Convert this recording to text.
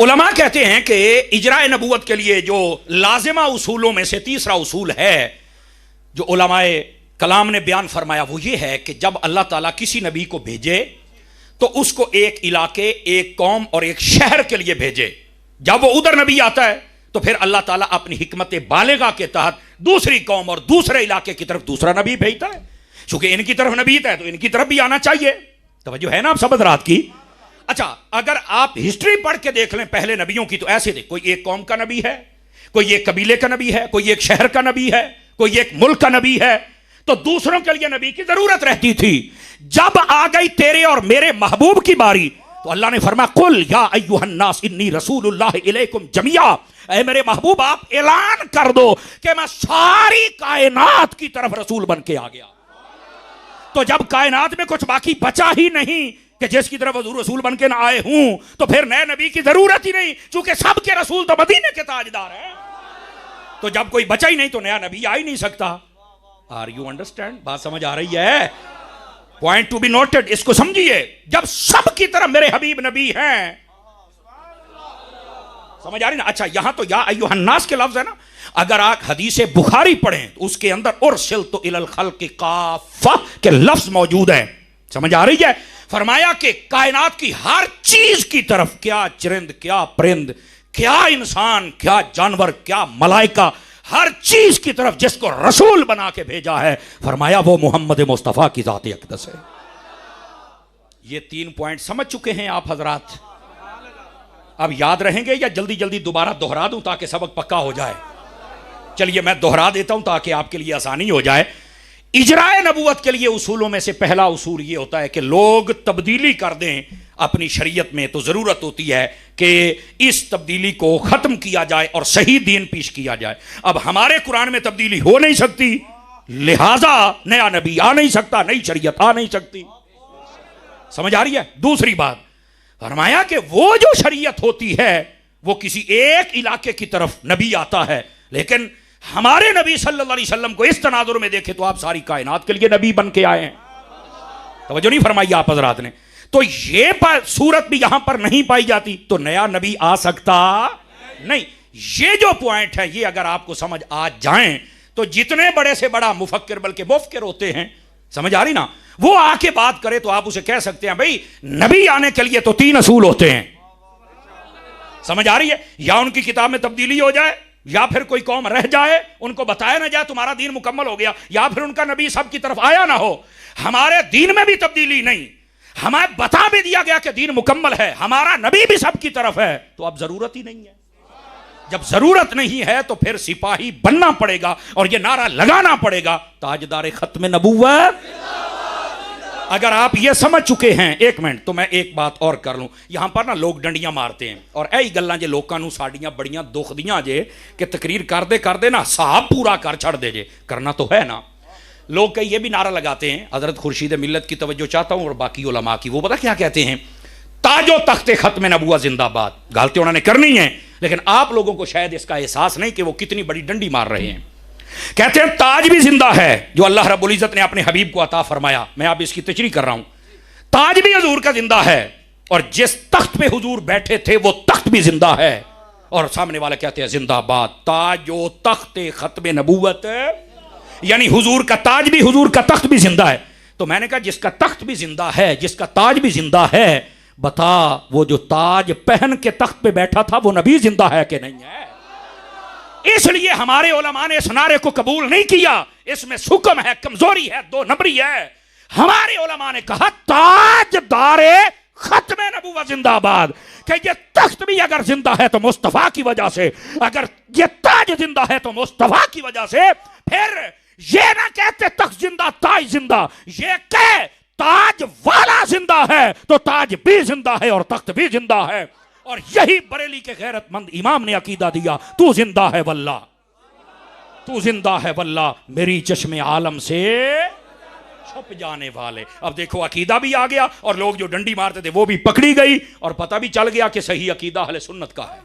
उलमा कहते हैं कि इजराए नबूवत के लिए जो लाजिमा उसूलों में से तीसरा उसूल है जो उलमाए कलाम ने बयान फरमाया वो ये है कि जब अल्लाह ताला किसी नबी को भेजे तो उसको एक इलाके, एक कौम और एक शहर के लिए भेजे। जब वो उधर नबी आता है तो फिर अल्लाह ताला अपनी हिकमत बालिगा के तहत दूसरी कौम और दूसरे इलाके की तरफ दूसरा नबी भेजता है। चूंकि इनकी तरफ नबी था तो इनकी तरफ भी आना चाहिए। तवज्जो है ना आप सब हज़रात की? अच्छा, अगर आप हिस्ट्री पढ़ के देख लें पहले नबियों की तो ऐसे देख, कोई एक कौम का नबी है, कोई एक कबीले का नबी है, कोई एक शहर का नबी है, कोई एक मुल्क का नबी है, तो दूसरों के लिए नबी की जरूरत रहती थी। जब आ गई तेरे और मेरे महबूब की बारी तो अल्लाह ने फरमाया कुल या अय्युहन्नास इन्नी रसूलुल्लाह इलैकुम जमिया, ऐ मेरे महबूब आप ऐलान कर दो कि मैं सारी कायनात की तरफ रसूल बन के आ गया। तो जब कायनात में कुछ बाकी बचा ही नहीं कि जिसकी तरफ हजूर रसूल बन के ना आए हूं तो फिर नए नबी की जरूरत ही नहीं, क्योंकि सबके रसूल तो मदीने के ताजदार हैं। तो जब कोई बचा ही नहीं तो नया नबी आ ही नहीं सकता। Are you understand? बात समझ आ रही है? पॉइंट टू बी नोटेड, इसको समझिए। जब सबकी तरफ मेरे हबीब नबी हैं, समझ आ रही ना? अच्छा, यहां तो या अय्युहन्नास के लफ्ज है ना। अगर आप हदीस बुखारी पढ़ें तो उसके अंदर उरसिलतु इलल खल्क़ि काफ़ा के लफ्ज मौजूद है। समझ आ रही है? फरमाया कि कायनात की हर चीज की तरफ, क्या चरिंद, क्या परिंद, क्या इंसान, क्या जानवर, क्या मलाइका, हर चीज की तरफ जिसको रसूल बना के भेजा है, फरमाया वो मोहम्मद मुस्तफा की जात अक़दस है। ये 3 पॉइंट समझ चुके हैं आप हजरात? अब याद रहेंगे या जल्दी जल्दी दोबारा दोहरा दूं ताकि सबक पक्का हो जाए? चलिए मैं दोहरा देता हूं ताकि आपके लिए आसानी हो जाए। इजराए नबूवत के लिए उसूलों में से पहला उसूल ये होता है कि लोग तब्दीली कर दें अपनी शरीयत में तो ज़रूरत होती है कि इस तब्दीली को ख़त्म किया जाए और सही दीन पेश किया जाए। अब हमारे कुरान में तब्दीली हो नहीं सकती, लिहाजा नया नबी आ नहीं सकता, नई शरीयत आ नहीं सकती। समझ आ रही है? दूसरी बात फरमाया कि वो जो शरीयत होती है वो किसी एक इलाके की तरफ नबी आता है, लेकिन हमारे नबी सल्लल्लाहु अलैहि वसल्लम को इस तनाजुर में देखे तो आप सारी कायनात के लिए नबी बन के आए हैं। तवज्जो नहीं फरमाई आप हजरात ने? तो ये सूरत भी यहां पर नहीं पाई जाती तो नया नबी आ सकता नहीं। ये जो पॉइंट है ये अगर आपको समझ आ जाएं तो जितने बड़े से बड़ा मुफक्किर बल्कि मुफक्किर होते हैं, समझ आ रही ना, वो आके बात करे तो आप उसे कह सकते हैं भाई नबी आने के लिए तो 3 असूल होते हैं। समझ आ रही है? या उनकी किताब में तब्दीली हो जाए, या फिर कोई कौम रह जाए, उनको बताया ना जाए तुम्हारा दीन मुकम्मल हो गया, या फिर उनका नबी सबकी तरफ आया ना हो। हमारे दीन में भी तब्दीली नहीं, हमें बता भी दिया गया कि दीन मुकम्मल है, हमारा नबी भी सबकी तरफ है, तो अब जरूरत ही नहीं है। जब जरूरत नहीं है तो फिर सिपाही बनना पड़ेगा और यह नारा लगाना पड़ेगा ताजदार खत्म नबूवत। अगर आप ये समझ चुके हैं, 1 मिनट तो मैं एक बात और कर लूं। यहां पर ना लोग डंडियां मारते हैं और यही गल्लां जे लोकां नूं साडियां बड़ियां दुख दियां जे कि तकरीर करते ना साहब पूरा कर छड़ दे जे, करना तो है ना। लोग कई ये भी नारा लगाते हैं, हजरत खुर्शीद मिल्लत की तवज्जो चाहता हूं और बाकी उलमा की, वो पता क्या कहते हैं? ताजो तख्ते खत्म नबूवत जिंदाबाद। गालते उन्होंने करनी है, लेकिन आप लोगों को शायद इसका एहसास नहीं कि वो कितनी बड़ी डंडी मार रहे हैं। कहते हैं ताज भी जिंदा है जो अल्लाह रब्बुल इज्जत ने अपने हबीब को अता फरमाया। मैं अब इसकी तशरीह कर रहा हूं। ताज भी हुजूर का जिंदा है और जिस तख्त पे हुजूर बैठे थे वो तख्त भी जिंदा है। और सामने वाले कहते हैं जिंदाबाद ताजो तख्ते खत्म नबूवत, यानी हुजूर का ताज भी, हुजूर का तख्त भी जिंदा है। तो मैंने कहा जिसका तख्त भी जिंदा है, जिसका ताज भी जिंदा है, बता वो जो ताज पहन के तख्त पे बैठा था वो नबी जिंदा है कि नहीं है? इसलिए हमारे उलमा ने इस नारे को कबूल नहीं किया। इसमें सुकम है, कमजोरी है, 2 नंबरी है। हमारे उलमा ने कहा ताजदारे खत्म नबूवत जिंदाबाद, कि ये तख्त भी अगर जिंदा है तो मुस्तफा की वजह से, अगर ये ताज जिंदा है तो मुस्तफा की वजह से। फिर ये ना कहते तख्त जिंदा ताज जिंदा, ये कह ताज वाला जिंदा है तो ताज भी जिंदा है और तख्त भी जिंदा है। और यही बरेली के गैरतमंद इमाम ने अकीदा दिया, तू जिंदा है वल्ला, तू जिंदा है वल्ला, मेरी चश्मे आलम से छुप जाने वाले। अब देखो अकीदा भी आ गया और लोग जो डंडी मारते थे वो भी पकड़ी गई और पता भी चल गया कि सही अकीदा अहले सुन्नत का है।